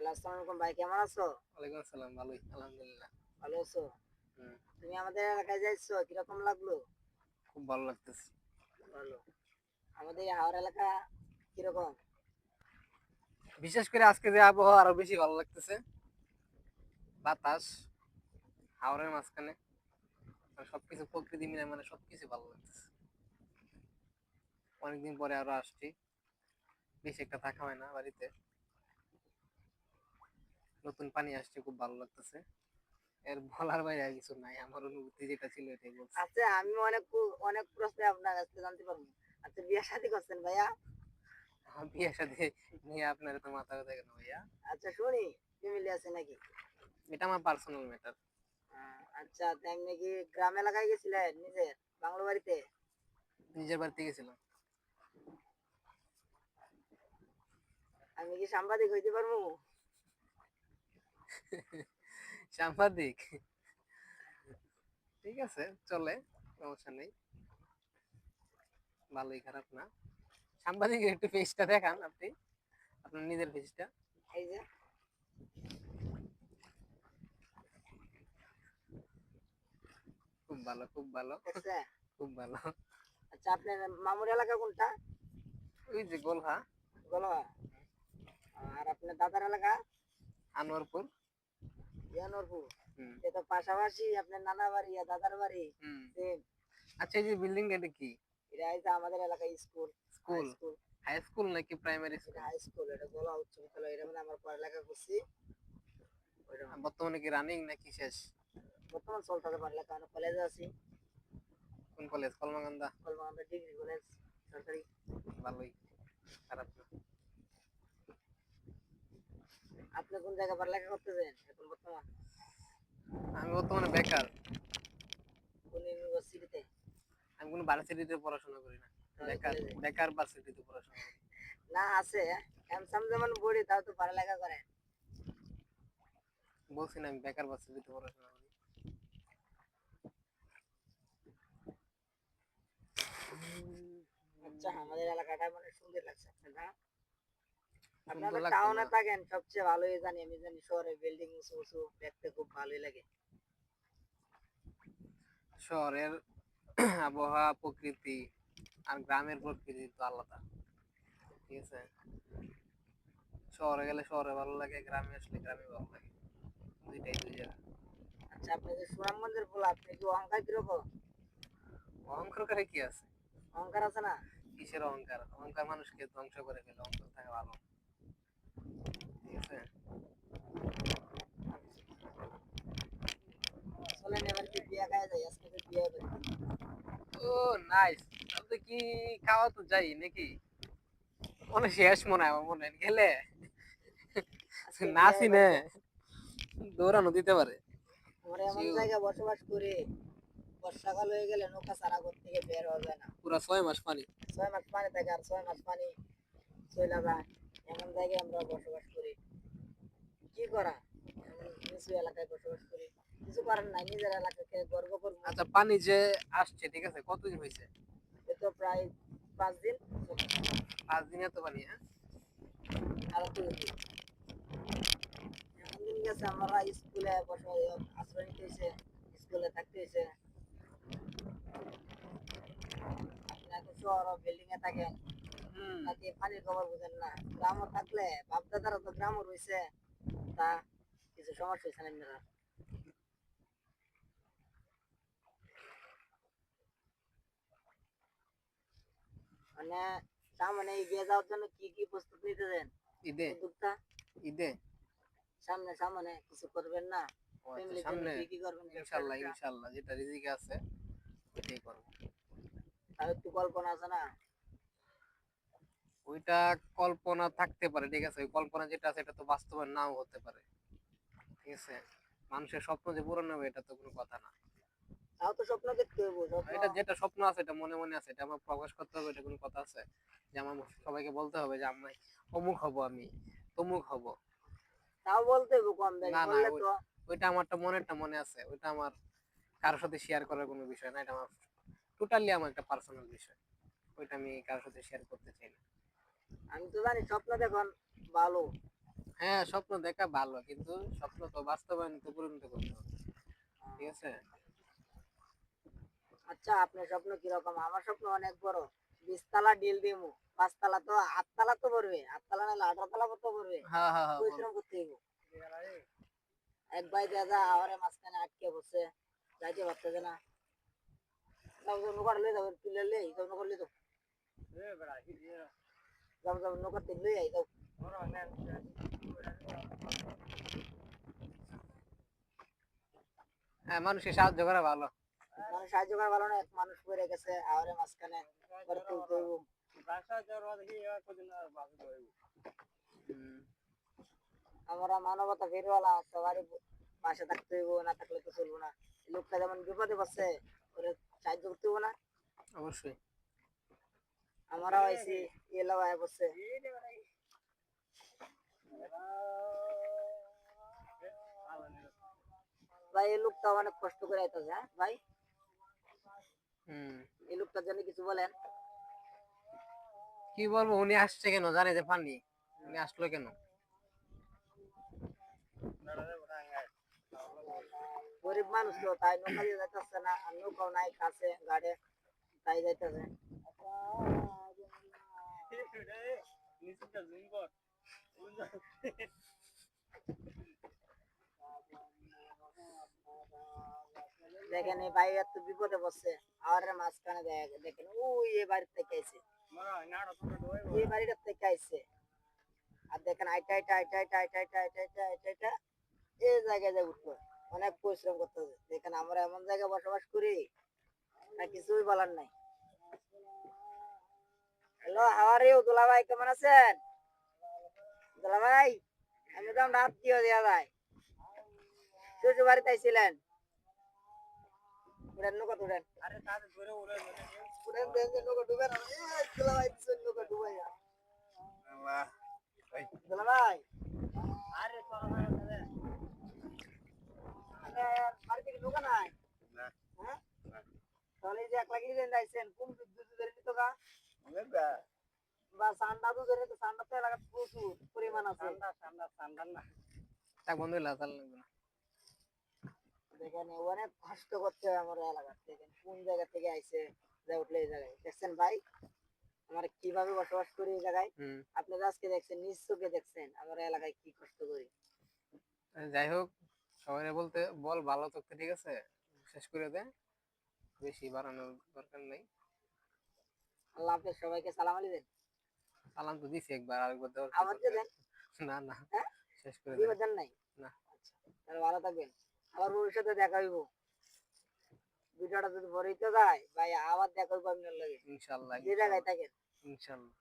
Hello, আসসালামু আলাইকুম ভাই, কেমন আছো? ওয়ালাইকুম আসসালাম, ভালোই আলহামদুলিল্লাহ। ভালো আছো? হুম, তুমি আমাদের এলাকায় যাইছো, কিরকম লাগলো? খুব ভালো লাগতেছে। ভালো। আমাদের এই হাওড় এলাকা কিরকম? বিশেষ করে আজকে যে আবহাওয়া আরো বেশি ভালো লাগতেছে। বাতাস, হাওরের মাঝখানে মানে সবকিছু প্রকৃতি মিলে মানে সবকিছু ভালো লাগতেছে। অনেকদিন পরে আরো আসছি, বেশি একটা থাকা হয় না বাড়িতে। নতুন পানি আসছে, খুব ভালো লাগতেছে। এর বলার বাইরে আর কিছু নাই, আমার অনুভূতি যেটা ছিল এটাই বলছি। আচ্ছা, আমি অনেক অনেক প্রশ্ন আপনার কাছ থেকে জানতে পারবো। আচ্ছা, বিয়ে শাদী করছেন ভাইয়া? আমার বিয়ের সাথে নিয়ে আপনার তো মাথা ব্যথা কেন ভাইয়া? আচ্ছা, শুনি, ফ্যামিলি আছে নাকি? এটা আমার পার্সোনাল ম্যাটার। আচ্ছা, তেমনি কি গ্রাম এলাকায় গেছিলেন নিজের বাংলো বাড়িতে? নিজের বাড়িতে গেছিলাম। আমি কি সাংবাদিক হইতে পারবো? সাংবাদিক? ঠিক আছে, চলে, সমস্যা নেই। ভালোই, খারাপ না। সাংবাদিকের একটু পেজটা দেখান আপনি, আপনার নিজের পেজটা। এই যে, খুব ভালো, খুব ভালো, দেখছে? খুব ভালো। আচ্ছা, আপনার মামুর এলাকা কোনটা? ওই যে গোলহা। গোলবা। আর আপনার দাদার এলাকা? আনোয়ারপুর। ইয়ানরপুর। হুম। এ তো পাশাপাশি আপনার নানা বাড়ি আর দাদার বাড়ি হুম। সেম। আচ্ছা, এই যে বিল্ডিংটা এটা কি? এটা হচ্ছে আমাদের এলাকায় school, high school? School. High school নাকি প্রাইমারি এটা স্কুল? হাই স্কুল, এটা গোলা উচ্চ বিদ্যালয়। এটা মানে আমার পড়ালেখা করছি ওইটা মানে। বর্তমানে কি রানিং নাকি শেষ? বর্তমান চলতেছে পড়ালেখা, আমি কলেজে আছি। কোন college? Kalmakanda? Kalmakanda degree college, সরকারি। ভালোই, খারাপ না। আপনি কোন জায়গায় পড়ালেখা করতেছেন এখন বর্তমান? আমি বর্তমানে বেকার। কোন ইউনিভার্সিটিতে? আমি কোনো ভার্সিটিতে পড়াশোনা করি না। তাহলে বেকার, কলেজে? বেকার ভার্সিটিতে পড়াশোনা করি। না, আছে। এমসাম যেমন পড়ি, তাও তো পড়ালেখা করেন। বলছি না, আমি বেকার ভার্সিটিতে পড়াশোনা করি। আচ্ছা, আমাদের এলাকাটা মানে সুন্দর লাগছে আপনার, না? সুন্দর আপনারা লাগতো না? টাউনে থাকেন, সবচেয়ে ভালোই জানি, আমি জানি শহরে বিল্ডিং উঁচু উঁচু দেখতে খুব ভালোই লাগে। শহরের আবহাওয়া, প্রকৃতি আর গ্রামের প্রকৃতি তো আলাদা। ঠিক আছে, শহরে গেলে শহরে ভালো লাগে, গ্রামে আসলে গ্রামে ভালো লাগে। দুইটাই দুই জায়গা। আচ্ছা, আপনি যে সুনামগঞ্জের পোলা, আপনি কি অহংকার কিরকম? অহংকার করে কি আছে? অহংকার আছে না? কিসের অহংকার? অহংকার মানুষকে ধ্বংস করে ফেলে, অহংকার থাকা ভালো। ঠিক আছে। চলেন এবার কি বিয়া খাওয়া যায়, আজকে তো বিয়ে বাড়ি। ও, নাইস। তাহলে কি খাওয়া তো যাই নাকি? মনে শেষ মনে হয়, আমার মনে হয় গেলে আজকে না বিয়ে চিনে বাড়িতে দৌড়ানো দিতে পারে। আমরা এমন শিওর। জায়গায় বসবাস করি, বর্ষাকাল হয়ে গেলে নৌকা ছাড়া ঘর থেকে বের হওয়া যায় না। পুরা 6 মাস পানি। 6 মাস পানি থাকে, আর 6 মাস পানি চলে যায়। এমন জায়গায় আমরা বসবাস করি, কি করা? এমন নিচু এলাকায় বসবাস করি, কিছু করার নাই, নিজের এলাকাকে গর্ব করবো। আচ্ছা, পানি যে আসছে, ঠিক আছে, কতদিন হয়েছে? এ তো প্রায় 5 দিন। 5 দিনে তো পানি, হ্যাঁ? আরো তো বেশি। এমন দিন গেছে আমরা স্কুলে বসে আশ্রয় নিতে হয়েছে, স্কুলে থাকতে হয়েছে। আপনি এখন শহর বিল্ডিং এ থাকেন, হুম। নাকি পানির খবর বুঝেন না? গ্রামও থাকলে বাপ দাদারা তো গ্রামও রয়েছে, তা কিছু সমস্যা হয়েছে না আপনারা? মানে সামনে এগিয়ে যাওয়ার জন্য কি কি প্রস্তুত নিতেছেন, ঈদে? উদ্যোক্তা? ঈদে? সামনে সামনে কিছু করবেন না? ও আচ্ছা, ফ্যামিলির জন্য সামনে কি কি করবেন, ব্যবসা ইনশাল্লাহ, ট্যাবসা? ইনশাল্লাহ যেটা রিজিকে আছে ওইটাই করবো। তার একটু কল্পনা আছে না? ওইটা কল্পনা থাকতে পারে, ঠিক আছে, ওই কল্পনা যেটা আছে এটা তো বাস্তবায়ন নাও হতে পারে। ঠিক আছে, মানুষের স্বপ্ন যে পূরণ হবে এটা তো কোনো কথা না। তাও তো স্বপ্ন দেখতে হইব, স্বপ্ন। এটা যেটা স্বপ্ন আছে এটা মনে মনে আছে, এটা আমার প্রকাশ করতে হবে, এটা কোনো কথা আছে? যে আমার সবাইকে বলতে হবে যে আমি অমুক হব, আমি তমুক হব? তাও বলতে হইব, কম বেশি না না, বললে তো। ওইটা আমারটা মনেরটা মনে আছে, ওইটা আমার কারোর সাথে শেয়ার করার কোনো বিষয় না। এটা আমার টোটালি আমার একটা পার্সোনাল বিষয়, ওইটা আমি কারোর সাথে শেয়ার করতে চাই না। আমি তো জানি স্বপ্ন দেখুন ভালো, হ্যাঁ, স্বপ্ন দেখা ভালো, কিন্তু স্বপ্ন তো বাস্তবায়ন তো পরিণত করতে হবে, ঠিক আছে? আচ্ছা, আপনার স্বপ্ন কিরকম? আমার স্বপ্ন অনেক বড়। 20 তলা ডিল দিমু, 5 তলা তো 8 তলা তো পড়বে, 8 তলা নাহলে 18 তলা তো পড়বে। হ্যাঁ হ্যাঁ হ্যাঁ, বল। পরিশ্রম করতে হইব। এক ভাই দাদা আমারে মাঝখানে আটকে বসে, যাইতে পারতেছে না। যাও যাও, নৌকাটা লয়ে যাও, তুলে লই যাও, নৌকা লয়ে যাও। যাও যাও, নৌকাতে লই আই যাও। হ্যাঁ, মানুষকে সাহায্য করা ভালো। মানুষ সাহায্য করা ভালো না, এক মানুষ পড়ে গেছে আমারে মাঝখানে, পরে তুলতে হইব। হুম, আমরা মানবতা ফেরিওয়ালা, সবারই পাশে থাকতে হইব, না থাকলে তো চলবো না। এই লোকটা যেমন বিপদে পড়ছে, ওরে সাহায্য করতে হইব না। অবশ্যই। আমরাও আইছি, এলাও আয় বসছে। ভাই এই লোকটা অনেক কষ্ট করে আইতাছে, হ্যাঁ ভাই? হুম, এই লোকটার জন্য কিছু বলেন। কি বলবো, উনি আসছে কেন জানে যে পানি, উনি আসলো কেন? গরিব মানুষ তো, তাই নৌকা দিয়ে যাইতেছে না, আর নৌকাও নাই কাছে গাড়ে, তাই যাইতেছে। দেখেন এই ভাই এত বিপদে পড়ছে, আর মাঝখানে দেখেন ওই এই বাড়ির থেকে আইছে, এই বাড়িটার থেকে আইছে। আর দেখেন আইটা আইটা আইটা আইটা আইটা আইটা আইটা আইটা আইটা আইটা এই জায়গায় যায় উঠলো। অনেক পরিশ্রম করতে হবে। দেখেন আমরা এমন জায়গায় বসবাস করি, না কিছুই বলার নাই। হ্যালো, হাউ আর ইউ দুলা ভাই, কেমন আছেন? দুলা ভাই, আমি তো আমরা আত্মীয় দেওয়া যায়। শ্বশুর বাড়িতে আইছিলেন? উড়েন নৌকা উড়েন। উড়েন দেন যে নৌকা ডুবে না। এই দুলা ভাই দিছেন নৌকা ডুবাইয়া। দুলা ভাই, আরে তোরা ভাই ওখানে। আরে বাড়ি থেকে নৌকা নাই? হ্যাঁ? তাহলে এই যে 1 লাখ লিজেন আইছেন, কোন বিদ্যুৎ ধরে নিত গা? বা সান্ডা তো ধরে তো, সান্ডা তো এলাকায় প্রচুর পরিমাণ আছে। তা বন্ধু লাগাল লাগবে না। দেখেন অনেক কষ্ট করতে হয় আমার এলাকা থেকে, কোন জায়গা থেকে আইছে যা উঠলে এই জায়গায়। দেখছেন ভাই আমরা কিভাবে বসবাস করি এই জায়গায়? হুম, আপনারা আজকে দেখছেন, নিজ চোখে দেখছেন আমার এলাকায় কি কষ্ট করি। যাই হোক, সবাই বলতে বল ভালো থাকতে, ঠিক আছে? শেষ করে দে, বেশি বাড়ানোর দরকার নেই। আল্লাহ হাফেজ, সবাইকে সালাম আলি দেন। সালাম তো দিছি একবার, আরেকবার দেওয়ার কি আমাকে দরকার? দেন। না না, হ্যাঁ, শেষ করে দেন। দিবার দেন নাই? না। আচ্ছা, তাহলে ভালো থাকবেন, আবার ভবিষ্যতে দেখা হইব। ভিডিওটা যদি বড় হইতে যায় ভাই, আবার দেখা হইব আপনার লগে, ইনশাল্লাহ যে জায়গায় ইনশাল্লাহ থাকেন। ইনশাল্লাহ।